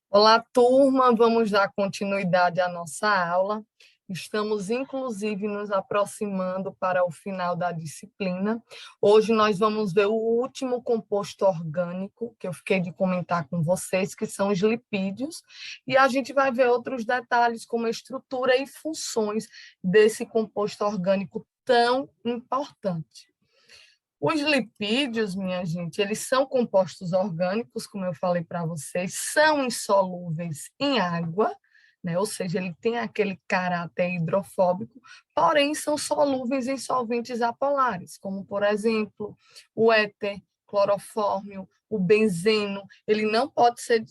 Olá, turma, vamos dar continuidade à nossa aula. Estamos, inclusive, nos aproximando para o final da disciplina. Hoje nós vamos ver o último composto orgânico, que eu fiquei de comentar com vocês, que são os lipídios, e a gente vai ver outros detalhes, como a estrutura e funções desse composto orgânico tão importante. Os lipídios, minha gente, eles são compostos orgânicos, como eu falei para vocês, são insolúveis em água, né? Ou seja, ele tem aquele caráter hidrofóbico, porém são solúveis em solventes apolares, como, por exemplo, o éter, clorofórmio, o benzeno. Ele não pode ser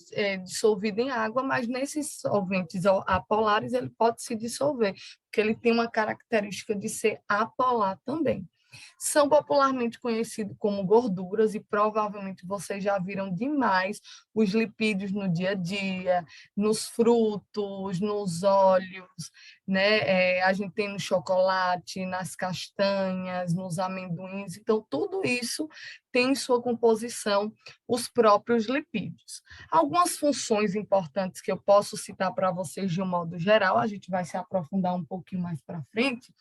dissolvido em água, mas nesses solventes apolares ele pode se dissolver, porque ele tem uma característica de ser apolar também. São popularmente conhecidos como gorduras e provavelmente vocês já viram demais os lipídios no dia a dia, nos frutos, nos óleos, né? A gente tem no chocolate, nas castanhas, nos amendoins. Então, tudo isso tem em sua composição os próprios lipídios. Algumas funções importantes que eu posso citar para vocês de um modo geral, a gente vai se aprofundar um pouquinho mais para frente,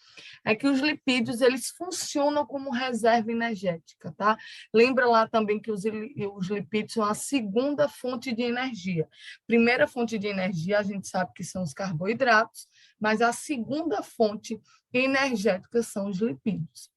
é que os lipídios eles funcionam como reserva energética, tá? Lembra lá também que os lipídios são a segunda fonte de energia. Primeira fonte de energia, a gente sabe que são os carboidratos, mas a segunda fonte energética são os lipídios.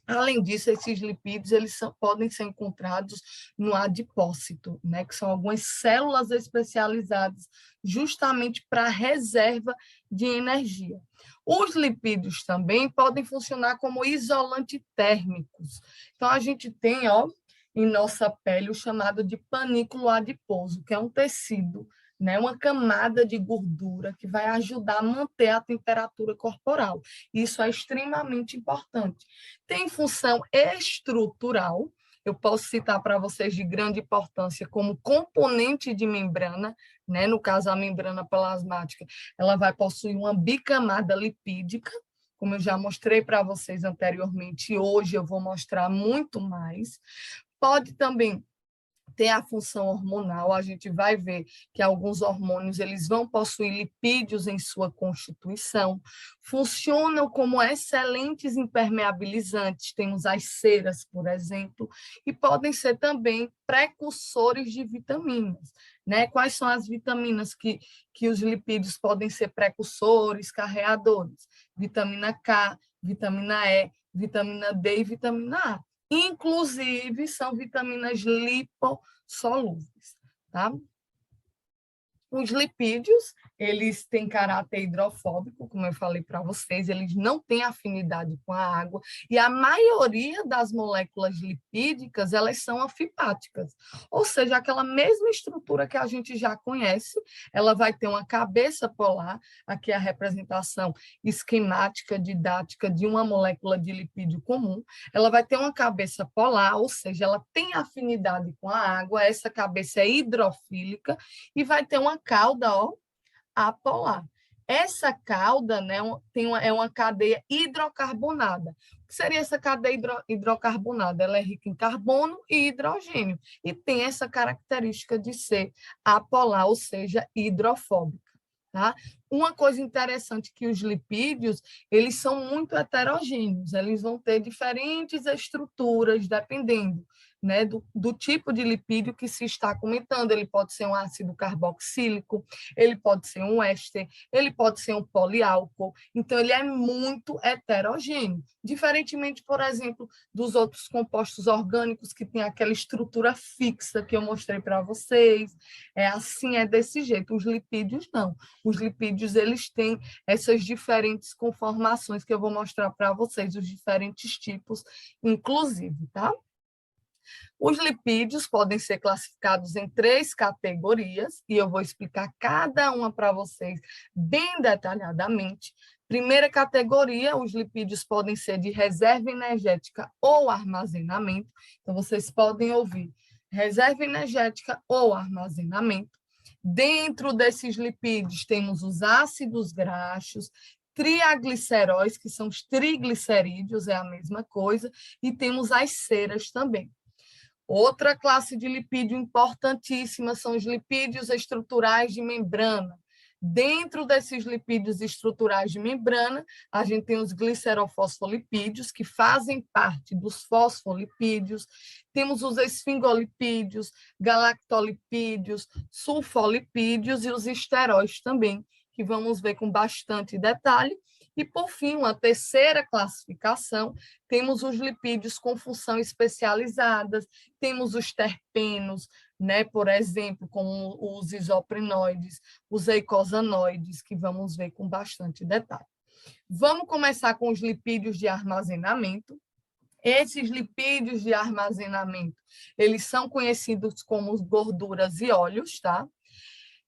Além disso, esses lipídios podem ser encontrados no adipócito, né, que são algumas células especializadas justamente para a reserva de energia. Os lipídios também podem funcionar como isolantes térmicos. Então, a gente tem, em nossa pele o chamado de panículo adiposo, que é um tecido, né, uma camada de gordura que vai ajudar a manter a temperatura corporal. Isso é extremamente importante. Tem função estrutural, eu posso citar para vocês de grande importância como componente de membrana, né? No caso, a membrana plasmática, ela vai possuir uma bicamada lipídica, como eu já mostrei para vocês anteriormente, e hoje eu vou mostrar muito mais. Pode também tem a função hormonal, a gente vai ver que alguns hormônios eles vão possuir lipídios em sua constituição, funcionam como excelentes impermeabilizantes, temos as ceras, por exemplo, e podem ser também precursores de vitaminas. Né? Quais são as vitaminas que os lipídios podem ser precursores, carreadores? Vitamina K, vitamina E, vitamina D e vitamina A. Inclusive, são vitaminas lipossolúveis, tá? Os lipídios, eles têm caráter hidrofóbico, como eu falei para vocês, eles não têm afinidade com a água, e a maioria das moléculas lipídicas, elas são anfipáticas, ou seja, aquela mesma estrutura que a gente já conhece, ela vai ter uma cabeça polar, aqui é a representação esquemática, didática de uma molécula de lipídio comum, ela vai ter uma cabeça polar, ou seja, ela tem afinidade com a água, essa cabeça é hidrofílica, e vai ter uma cauda apolar. Essa cauda, né, é uma cadeia hidrocarbonada. O que seria essa cadeia hidrocarbonada? Ela é rica em carbono e hidrogênio e tem essa característica de ser apolar, ou seja, hidrofóbica. Tá? Uma coisa interessante que os lipídios, eles são muito heterogêneos, eles vão ter diferentes estruturas, dependendo, né, do tipo de lipídio que se está comentando. Ele pode ser um ácido carboxílico, ele pode ser um éster, ele pode ser um poliálcool, então ele é muito heterogêneo, diferentemente, por exemplo, dos outros compostos orgânicos que têm aquela estrutura fixa que eu mostrei para vocês, é desse jeito. Os lipídios não, os lipídios eles têm essas diferentes conformações que eu vou mostrar para vocês, os diferentes tipos, inclusive, tá? Os lipídios podem ser classificados em 3 categorias, e eu vou explicar cada uma para vocês bem detalhadamente. Primeira categoria, os lipídios podem ser de reserva energética ou armazenamento. Então, vocês podem ouvir reserva energética ou armazenamento. Dentro desses lipídios, temos os ácidos graxos, triagliceróis, que são os triglicerídeos, é a mesma coisa, e temos as ceras também. Outra classe de lipídio importantíssima são os lipídios estruturais de membrana. Dentro desses lipídios estruturais de membrana, a gente tem os glicerofosfolipídios, que fazem parte dos fosfolipídios, temos os esfingolipídios, galactolipídios, sulfolipídios e os esteróis também, que vamos ver com bastante detalhe. E, por fim, uma terceira classificação, temos os lipídios com função especializadas, temos os terpenos, né, por exemplo, como os isoprenoides, os eicosanoides, que vamos ver com bastante detalhe. Vamos começar com os lipídios de armazenamento. Esses lipídios de armazenamento, eles são conhecidos como gorduras e óleos, tá?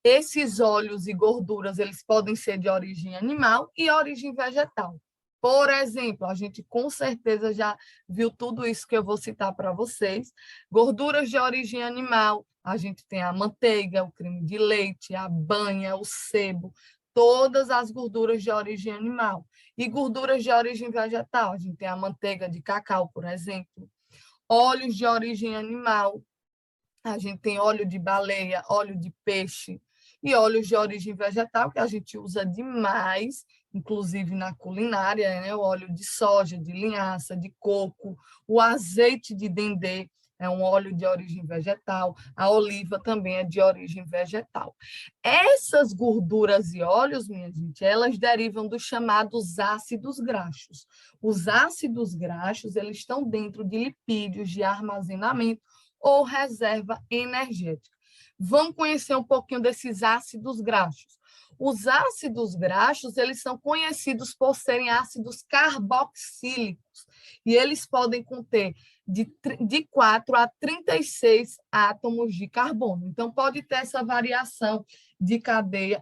Esses óleos e gorduras, eles podem ser de origem animal e origem vegetal. Por exemplo, a gente com certeza já viu tudo isso que eu vou citar para vocês. Gorduras de origem animal, a gente tem a manteiga, o creme de leite, a banha, o sebo, todas as gorduras de origem animal. E gorduras de origem vegetal, a gente tem a manteiga de cacau, por exemplo. Óleos de origem animal, a gente tem óleo de baleia, óleo de peixe e óleos de origem vegetal, que a gente usa demais, inclusive na culinária, né? O óleo de soja, de linhaça, de coco, o azeite de dendê é um óleo de origem vegetal, a oliva também é de origem vegetal. Essas gorduras e óleos, minha gente, elas derivam dos chamados ácidos graxos. Os ácidos graxos, eles estão dentro de lipídios de armazenamento ou reserva energética. Vamos conhecer um pouquinho desses ácidos graxos. Os ácidos graxos, eles são conhecidos por serem ácidos carboxílicos, e eles podem conter de 4 a 36 átomos de carbono. Então, pode ter essa variação de cadeia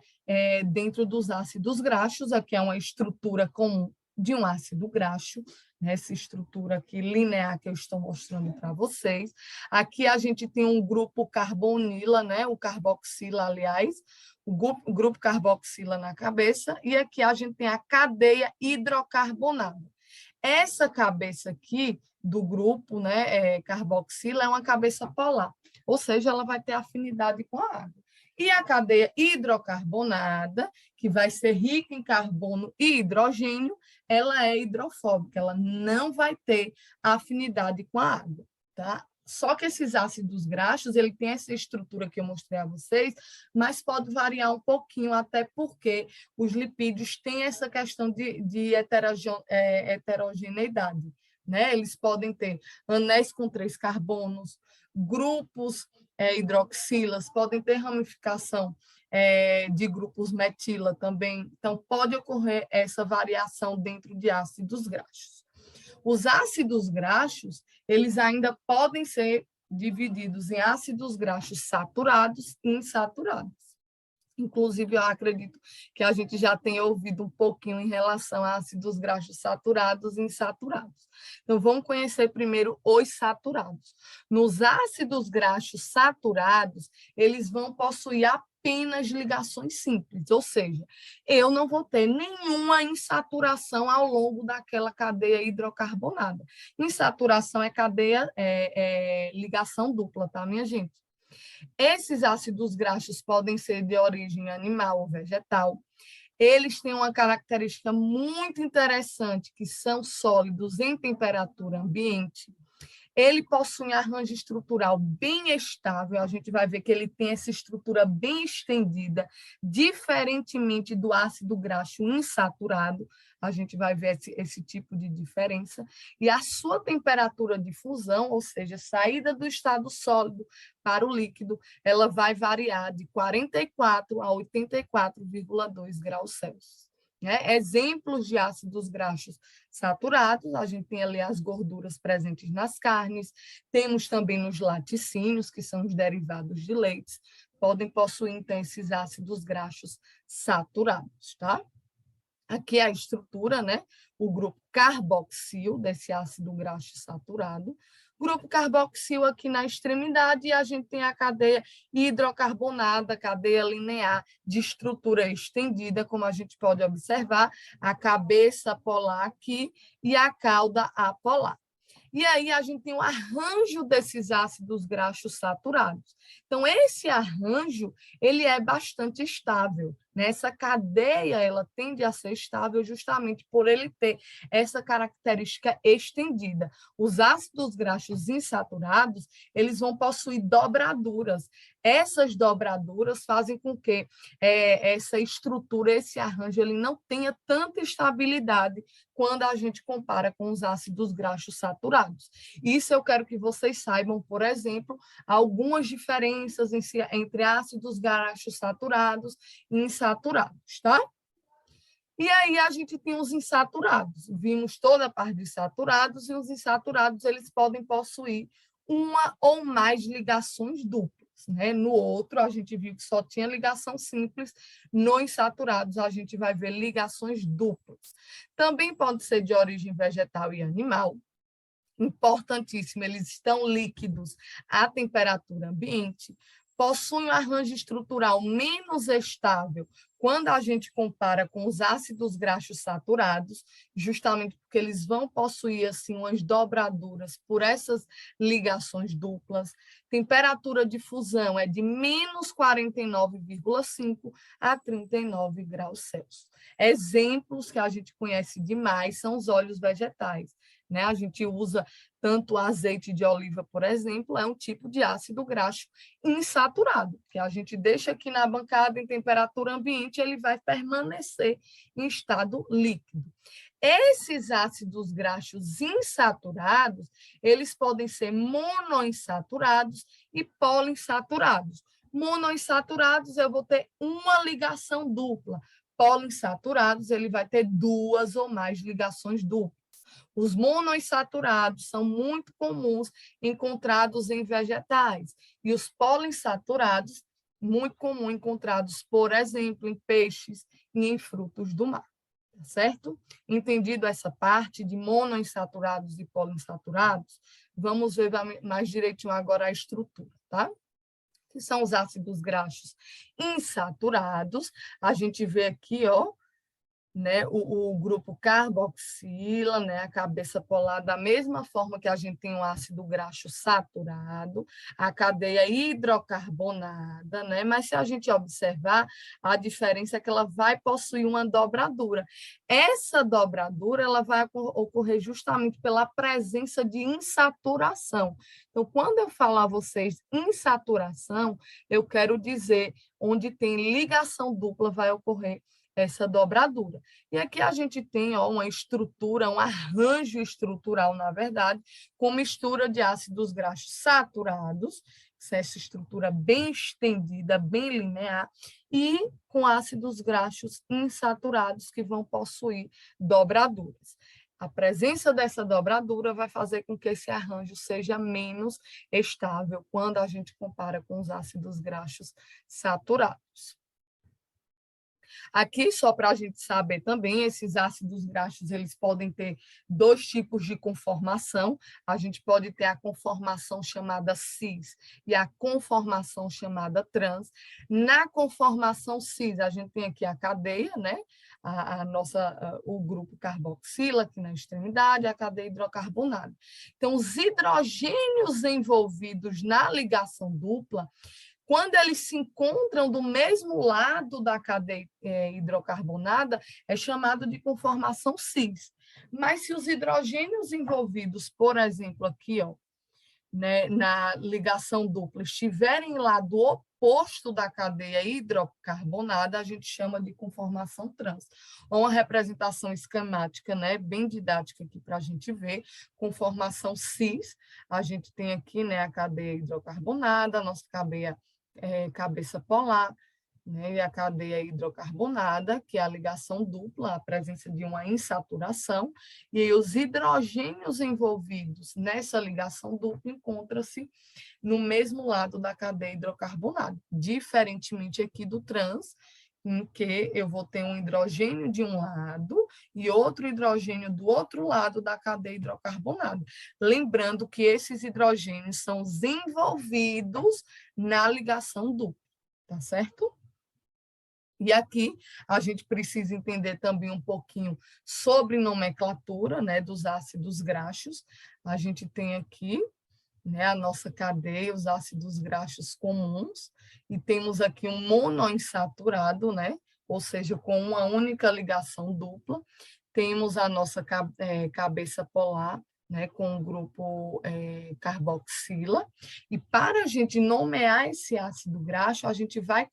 dentro dos ácidos graxos. Aqui é uma estrutura comum de um ácido graxo, essa estrutura aqui linear que eu estou mostrando para vocês. Aqui a gente tem um grupo carbonila, né? O carboxila, aliás, o grupo carboxila na cabeça, e aqui a gente tem a cadeia hidrocarbonada. Essa cabeça aqui do grupo, né, carboxila, é uma cabeça polar, ou seja, ela vai ter afinidade com a água. E a cadeia hidrocarbonada, que vai ser rica em carbono e hidrogênio, ela é hidrofóbica, ela não vai ter afinidade com a água, tá? Só que esses ácidos graxos, ele tem essa estrutura que eu mostrei a vocês, mas pode variar um pouquinho, até porque os lipídios têm essa questão de heterogeneidade, né? Eles podem ter anéis com 3 carbonos, grupos hidroxilas, podem ter ramificação de grupos metila também. Então, pode ocorrer essa variação dentro de ácidos graxos. Os ácidos graxos, eles ainda podem ser divididos em ácidos graxos saturados e insaturados. Inclusive, eu acredito que a gente já tenha ouvido um pouquinho em relação a ácidos graxos saturados e insaturados. Então, vamos conhecer primeiro os saturados. Nos ácidos graxos saturados, eles vão possuir apenas ligações simples, ou seja, eu não vou ter nenhuma insaturação ao longo daquela cadeia hidrocarbonada. Insaturação é cadeia, ligação dupla, tá, minha gente? Esses ácidos graxos podem ser de origem animal ou vegetal. Eles têm uma característica muito interessante, que são sólidos em temperatura ambiente. Ele possui um arranjo estrutural bem estável, a gente vai ver que ele tem essa estrutura bem estendida, diferentemente do ácido graxo insaturado, a gente vai ver esse tipo de diferença, e a sua temperatura de fusão, ou seja, saída do estado sólido para o líquido, ela vai variar de 44 a 84,2 graus Celsius. Exemplos de ácidos graxos saturados, a gente tem ali as gorduras presentes nas carnes, temos também nos laticínios, que são os derivados de leites, podem possuir, então, esses ácidos graxos saturados, tá? Aqui é a estrutura, né? O grupo carboxil desse ácido graxo saturado. Grupo carboxil aqui na extremidade, e a gente tem a cadeia hidrocarbonada, cadeia linear de estrutura estendida, como a gente pode observar, a cabeça polar aqui e a cauda apolar. E aí a gente tem o arranjo desses ácidos graxos saturados. Então, esse arranjo, ele é bastante estável, né? Essa cadeia, ela tende a ser estável justamente por ele ter essa característica estendida. Os ácidos graxos insaturados, eles vão possuir dobraduras. Essas dobraduras fazem com que essa estrutura, esse arranjo, ele não tenha tanta estabilidade quando a gente compara com os ácidos graxos saturados. Isso eu quero que vocês saibam, por exemplo, algumas diferenças entre ácidos graxos saturados e insaturados, tá? E aí a gente tem os insaturados. Vimos toda a parte de saturados, e os insaturados eles podem possuir uma ou mais ligações duplas. Né? No outro, a gente viu que só tinha ligação simples, nos insaturados a gente vai ver ligações duplas. Também pode ser de origem vegetal e animal. Importantíssimo, eles estão líquidos à temperatura ambiente, possuem um arranjo estrutural menos estável quando a gente compara com os ácidos graxos saturados, justamente porque eles vão possuir assim umas dobraduras por essas ligações duplas. Temperatura de fusão é de menos 49,5 a 39 graus Celsius. Exemplos que a gente conhece demais são os óleos vegetais. Né? A gente usa tanto o azeite de oliva, por exemplo, é um tipo de ácido graxo insaturado, que a gente deixa aqui na bancada em temperatura ambiente, ele vai permanecer em estado líquido. Esses ácidos graxos insaturados, eles podem ser monoinsaturados e poliinsaturados. Monoinsaturados, eu vou ter uma ligação dupla. Poliinsaturados, ele vai ter duas ou mais ligações duplas. Os monoinsaturados são muito comuns encontrados em vegetais e os poliinsaturados, muito comum encontrados, por exemplo, em peixes e em frutos do mar. Tá certo? Entendido essa parte de monoinsaturados e poliinsaturados, vamos ver mais direitinho agora a estrutura, tá? Que são os ácidos graxos insaturados. A gente vê aqui, ó, né, o grupo carboxila, né, a cabeça polar, da mesma forma que a gente tem o ácido graxo saturado, a cadeia hidrocarbonada, né, mas se a gente observar, a diferença é que ela vai possuir uma dobradura. Essa dobradura ela vai ocorrer justamente pela presença de insaturação. Então, quando eu falar a vocês insaturação, eu quero dizer onde tem ligação dupla vai ocorrer essa dobradura. E aqui a gente tem ó, uma estrutura, um arranjo estrutural, na verdade, com mistura de ácidos graxos saturados, essa estrutura bem estendida, bem linear, e com ácidos graxos insaturados, que vão possuir dobraduras. A presença dessa dobradura vai fazer com que esse arranjo seja menos estável quando a gente compara com os ácidos graxos saturados. Aqui, só para a gente saber também, esses ácidos graxos eles podem ter dois tipos de conformação. A gente pode ter a conformação chamada cis e a conformação chamada trans. Na conformação cis, a gente tem aqui a cadeia, né? O grupo carboxila aqui na extremidade, a cadeia hidrocarbonada. Então, os hidrogênios envolvidos na ligação dupla, quando eles se encontram do mesmo lado da cadeia hidrocarbonada, é chamado de conformação cis. Mas se os hidrogênios envolvidos, por exemplo, aqui, ó, né, na ligação dupla, estiverem lá do oposto da cadeia hidrocarbonada, a gente chama de conformação trans. Uma representação esquemática, né, bem didática aqui para a gente ver. Conformação cis, a gente tem aqui, né, a cadeia hidrocarbonada, a nossa cabeça polar, né, e a cadeia hidrocarbonada, que é a ligação dupla, a presença de uma insaturação, e aí os hidrogênios envolvidos nessa ligação dupla encontram-se no mesmo lado da cadeia hidrocarbonada, diferentemente aqui do trans, em que eu vou ter um hidrogênio de um lado e outro hidrogênio do outro lado da cadeia hidrocarbonada. Lembrando que esses hidrogênios são os envolvidos na ligação dupla, tá certo? E aqui a gente precisa entender também um pouquinho sobre nomenclatura, né, dos ácidos graxos. A gente tem aqui, né, a nossa cadeia, os ácidos graxos comuns, e temos aqui um monoinsaturado, né, ou seja, com uma única ligação dupla. Temos a nossa cabeça polar, né, com o grupo carboxila, e para a gente nomear esse ácido graxo, a gente vai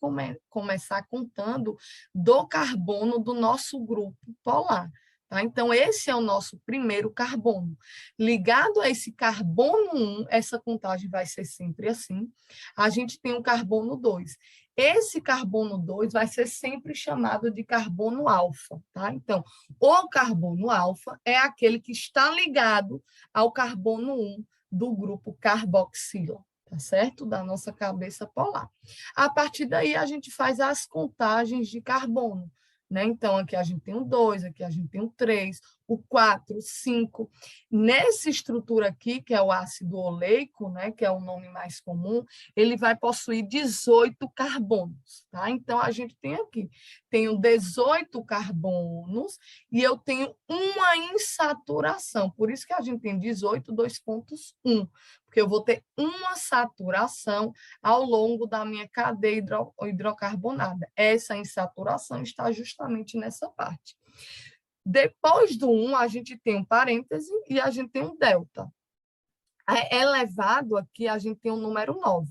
começar contando do carbono do nosso grupo polar. Tá? Então, esse é o nosso primeiro carbono. Ligado a esse carbono 1, essa contagem vai ser sempre assim, a gente tem o carbono 2. Esse carbono 2 vai ser sempre chamado de carbono alfa. Tá? Então, o carbono alfa é aquele que está ligado ao carbono 1 do grupo carboxila, tá certo? Da nossa cabeça polar. A partir daí, a gente faz as contagens de carbono. Né? Então, aqui a gente tem o 2, aqui a gente tem o 3, o 4, o 5. Nessa estrutura aqui, que é o ácido oleico, né, que é o nome mais comum, ele vai possuir 18 carbonos. Tá? Então, a gente tem aqui, tenho 18 carbonos e eu tenho uma insaturação. Por isso que a gente tem 18, 2,1, porque eu vou ter uma saturação ao longo da minha cadeia hidrocarbonada. Essa insaturação está justamente nessa parte. Depois do 1, a gente tem um parêntese e a gente tem um delta. Elevado aqui, a gente tem o número 9.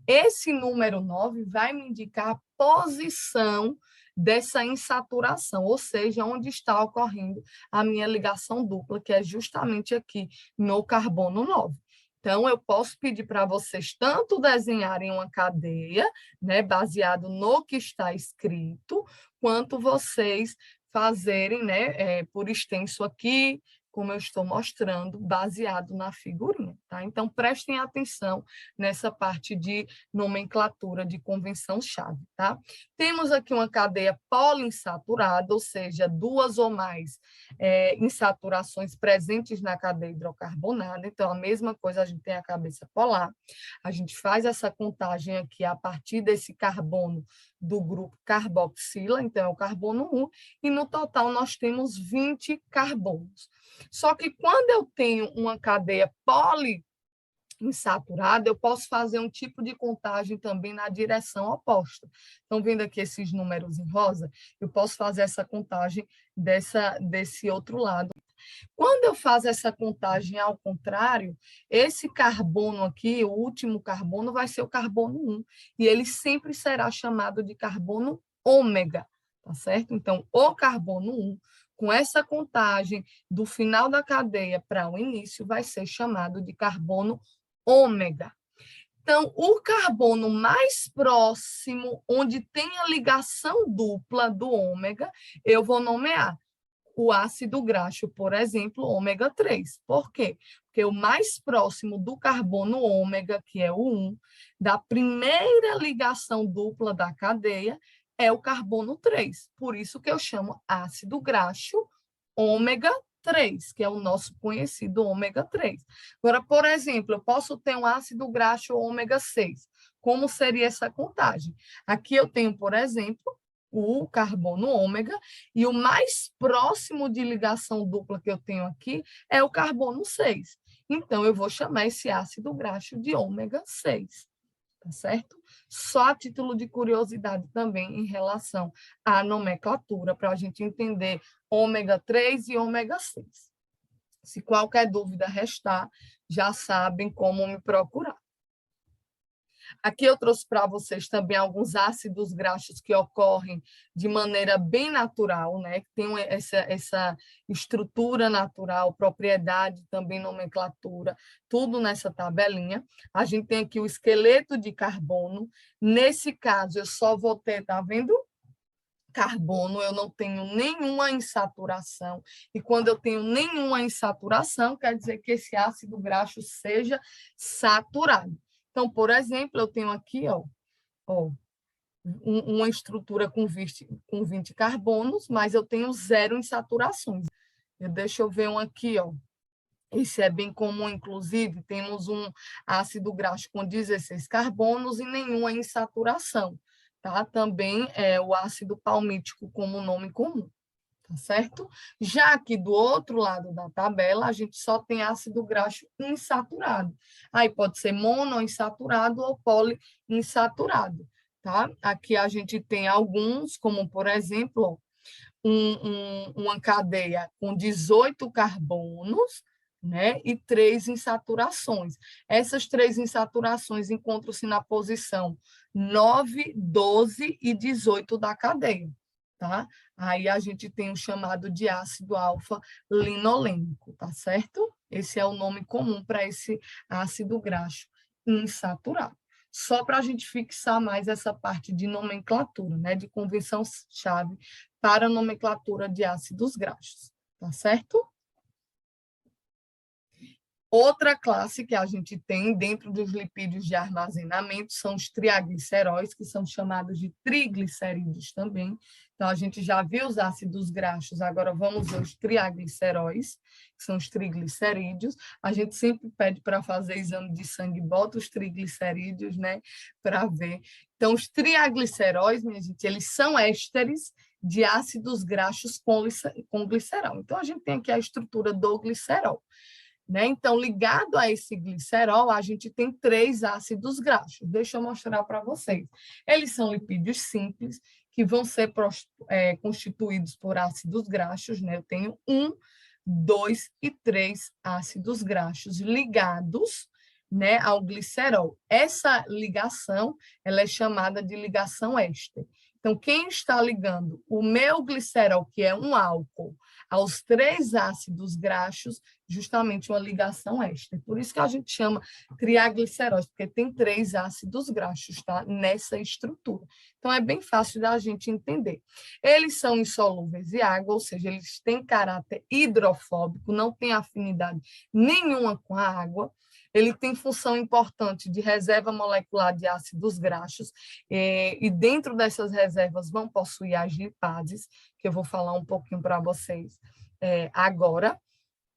Esse número 9 vai me indicar a posição dessa insaturação, ou seja, onde está ocorrendo a minha ligação dupla, que é justamente aqui no carbono 9. Então, eu posso pedir para vocês tanto desenharem uma cadeia, né, baseado no que está escrito, quanto vocês fazerem, né, por extenso aqui, como eu estou mostrando, baseado na figurinha. Tá? Então, prestem atenção nessa parte de nomenclatura de convenção-chave. Tá? Temos aqui uma cadeia poliinsaturada, ou seja, duas ou mais insaturações presentes na cadeia hidrocarbonada. Então, a mesma coisa, a gente tem a cabeça polar. A gente faz essa contagem aqui a partir desse carbono do grupo carboxila, então é o carbono 1, e no total nós temos 20 carbonos. Só que quando eu tenho uma cadeia poliinsaturada, eu posso fazer um tipo de contagem também na direção oposta. Estão vendo aqui esses números em rosa? Eu posso fazer essa contagem desse outro lado. Quando eu faço essa contagem ao contrário, esse carbono aqui, o último carbono, vai ser o carbono 1, e ele sempre será chamado de carbono ômega, tá certo? Então, o carbono 1, com essa contagem do final da cadeia para o início, vai ser chamado de carbono ômega. Então, o carbono mais próximo, onde tem a ligação dupla do ômega, eu vou nomear o ácido graxo, por exemplo, ômega 3. Por quê? Porque o mais próximo do carbono ômega, que é o 1, da primeira ligação dupla da cadeia, é o carbono 3. Por isso que eu chamo ácido graxo ômega 3, que é o nosso conhecido ômega 3. Agora, por exemplo, eu posso ter um ácido graxo ômega 6. Como seria essa contagem? Aqui eu tenho, por exemplo, o carbono ômega, e o mais próximo de ligação dupla que eu tenho aqui é o carbono 6. Então, eu vou chamar esse ácido graxo de ômega 6, tá certo? Só a título de curiosidade também em relação à nomenclatura, para a gente entender ômega 3 e ômega 6. Se qualquer dúvida restar, já sabem como me procurar. Aqui eu trouxe para vocês também alguns ácidos graxos que ocorrem de maneira bem natural, né? Que tem essa estrutura natural, propriedade, também nomenclatura, tudo nessa tabelinha. A gente tem aqui o esqueleto de carbono. Nesse caso, eu só vou ter, tá vendo? Carbono, eu não tenho nenhuma insaturação. E quando eu tenho nenhuma insaturação, quer dizer que esse ácido graxo seja saturado. Então, por exemplo, eu tenho aqui uma estrutura com 20 carbonos, mas eu tenho 0 insaturações. Deixa eu ver um aqui, ó. Esse é bem comum, inclusive, temos um ácido graxo com 16 carbonos e nenhuma insaturação. tá? Também é o ácido palmítico como nome comum, tá certo? Já que do outro lado da tabela, a gente só tem ácido graxo insaturado. Aí pode ser monoinsaturado ou poliinsaturado, tá? Aqui a gente tem alguns, como por exemplo, uma cadeia com 18 carbonos, né, e 3 insaturações. Essas 3 insaturações encontram-se na posição 9, 12 e 18 da cadeia, tá? Aí a gente tem o chamado de ácido alfa-linolênico, tá certo? Esse é o nome comum para esse ácido graxo insaturado. Só para a gente fixar mais essa parte de nomenclatura, né, de convenção-chave para a nomenclatura de ácidos graxos, tá certo? Outra classe que a gente tem dentro dos lipídios de armazenamento são os triagliceróis, que são chamados de triglicerídeos também. Então, a gente já viu os ácidos graxos, agora vamos ver os triagliceróis, que são os triglicerídeos. A gente sempre pede para fazer exame de sangue, bota os triglicerídeos, né, para ver. Então, os triagliceróis, minha gente, eles são ésteres de ácidos graxos com glicerol. Então, a gente tem aqui a estrutura do glicerol, né? Então, ligado a esse glicerol, a gente tem 3 ácidos graxos. Deixa eu mostrar para vocês. Eles são lipídios simples, que vão ser constituídos por ácidos graxos, né? Eu tenho 1, 2 e 3 ácidos graxos ligados, né, ao glicerol. Essa ligação, ela é chamada de ligação éster. Então, quem está ligando o meu glicerol, que é um álcool, aos 3 ácidos graxos, justamente uma ligação éster. Por isso que a gente chama triagliceróis, porque tem 3 ácidos graxos, tá? Nessa estrutura. Então, é bem fácil da gente entender. Eles são insolúveis em água, ou seja, eles têm caráter hidrofóbico, não têm afinidade nenhuma com a água. Ele tem função importante de reserva molecular de ácidos graxos, e dentro dessas reservas vão possuir as lipases, que eu vou falar um pouquinho para vocês agora.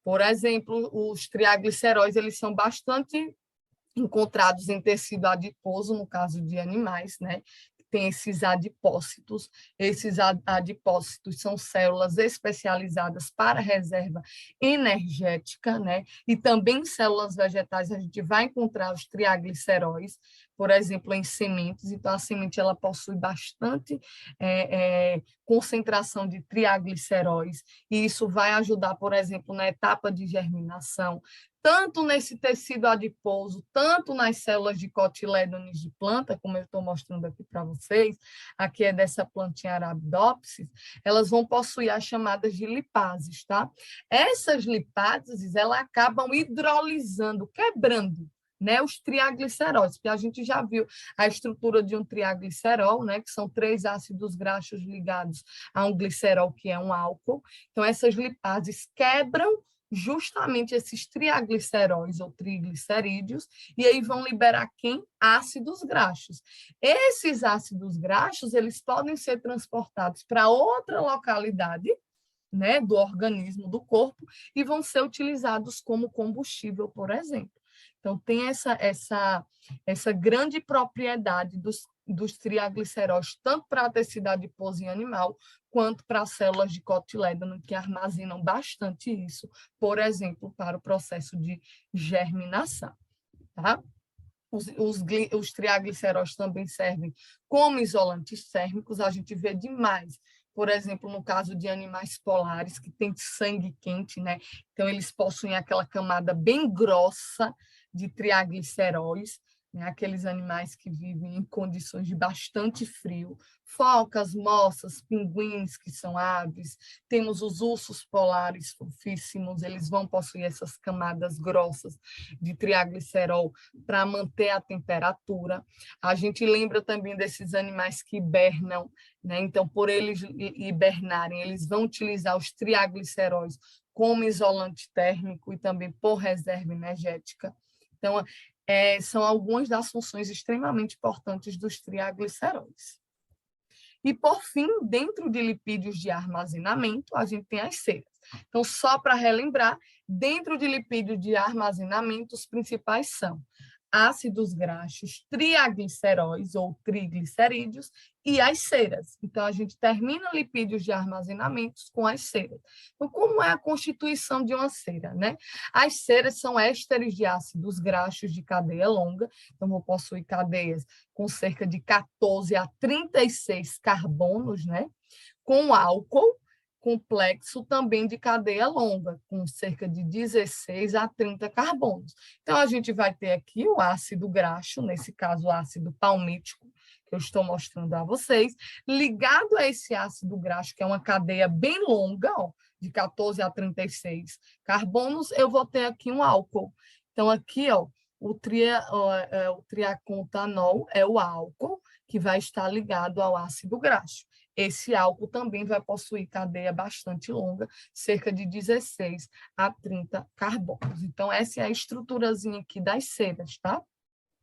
Por exemplo, os triagliceróis, eles são bastante encontrados em tecido adiposo, no caso de animais, né? Tem esses adipócitos. Esses adipócitos são células especializadas para reserva energética, né? E também em células vegetais a gente vai encontrar os triagliceróis, por exemplo, em sementes. Então, a semente ela possui bastante concentração de triagliceróis, e isso vai ajudar, por exemplo, na etapa de germinação, tanto nesse tecido adiposo, tanto nas células de cotilédones de planta, como eu estou mostrando aqui para vocês, aqui é dessa plantinha Arabidopsis, elas vão possuir as chamadas de lipases, tá? Essas lipases, elas acabam hidrolisando, quebrando, né, os triagliceróis, porque a gente já viu a estrutura de um triaglicerol, né, que são 3 ácidos graxos ligados a um glicerol, que é um álcool. Então, essas lipases quebram justamente esses triagliceróis ou triglicerídeos, e aí vão liberar quem? Ácidos graxos. Esses ácidos graxos, eles podem ser transportados para outra localidade, né, do organismo, do corpo, e vão ser utilizados como combustível, por exemplo. Então, tem essa grande propriedade dos triagliceróis, tanto para a tecido adiposo em animal, quanto para as células de cotilédono, que armazenam bastante isso, por exemplo, para o processo de germinação. Tá? Os triagliceróis também servem como isolantes térmicos, a gente vê demais, por exemplo, no caso de animais polares, que têm sangue quente, né? Então, eles possuem aquela camada bem grossa de triagliceróis, né? Aqueles animais que vivem em condições de bastante frio, focas, moças, pinguins, que são aves, temos os ursos polares fofíssimos, eles vão possuir essas camadas grossas de triaglicerol para manter a temperatura. A gente lembra também desses animais que hibernam, né? Então, por eles hibernarem, eles vão utilizar os triagliceróis como isolante térmico e também por reserva energética. Então, são algumas das funções extremamente importantes dos triagliceróis. E, por fim, dentro de lipídios de armazenamento, a gente tem as ceras. Então, só para relembrar, dentro de lipídios de armazenamento, os principais são ácidos graxos, triagliceróis ou triglicerídeos e as ceras. Então, a gente termina lipídios de armazenamentos com as ceras. Então, como é a constituição de uma cera, né? As ceras são ésteres de ácidos graxos de cadeia longa, então vou possuir cadeias com cerca de 14 a 36 carbonos, né? Com álcool complexo também de cadeia longa, com cerca de 16 a 30 carbonos. Então, a gente vai ter aqui o ácido graxo, nesse caso, o ácido palmítico, que eu estou mostrando a vocês, ligado a esse ácido graxo, que é uma cadeia bem longa, ó, de 14 a 36 carbonos, eu vou ter aqui um álcool. Então, aqui, ó, o triacontanol é o álcool que vai estar ligado ao ácido graxo. Esse álcool também vai possuir cadeia bastante longa, cerca de 16 a 30 carbonos. Então, essa é a estruturazinha aqui das ceras, tá?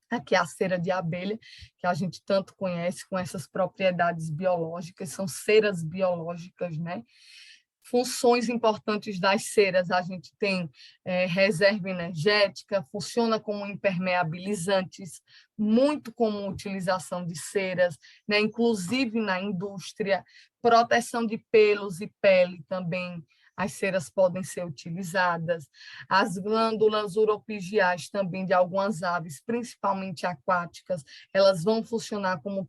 Aqui é a cera de abelha, que a gente tanto conhece com essas propriedades biológicas, são ceras biológicas, né? Funções importantes das ceras, a gente tem reserva energética, funciona como impermeabilizantes, muito comum utilização de ceras, né? Inclusive na indústria, proteção de pelos e pele também, as ceras podem ser utilizadas. As glândulas uropigiais também de algumas aves, principalmente aquáticas, elas vão funcionar como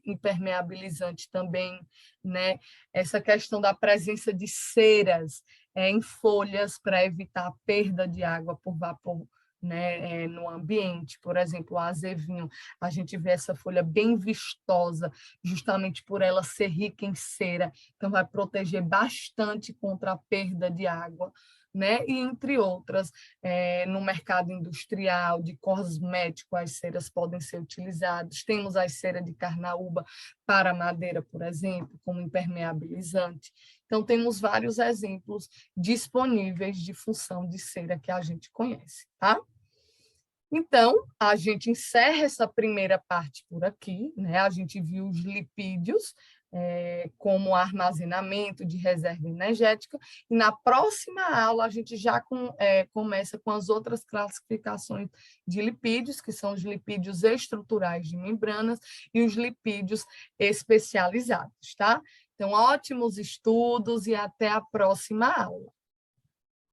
impermeabilizante também, né? Essa questão da presença de ceras em folhas para evitar a perda de água por vapor, né, no ambiente. Por exemplo, o azevinho, a gente vê essa folha bem vistosa, justamente por ela ser rica em cera, então vai proteger bastante contra a perda de água, né? E entre outras, no mercado industrial, de cosmético, as ceras podem ser utilizadas. Temos a cera de carnaúba para madeira, por exemplo, como impermeabilizante. Então, temos vários exemplos disponíveis de função de cera que a gente conhece, tá? Então, a gente encerra essa primeira parte por aqui, né? A gente viu os lipídios, como armazenamento de reserva energética, e na próxima aula a gente já começa com as outras classificações de lipídios, que são os lipídios estruturais de membranas e os lipídios especializados, tá? Então, ótimos estudos e até a próxima aula.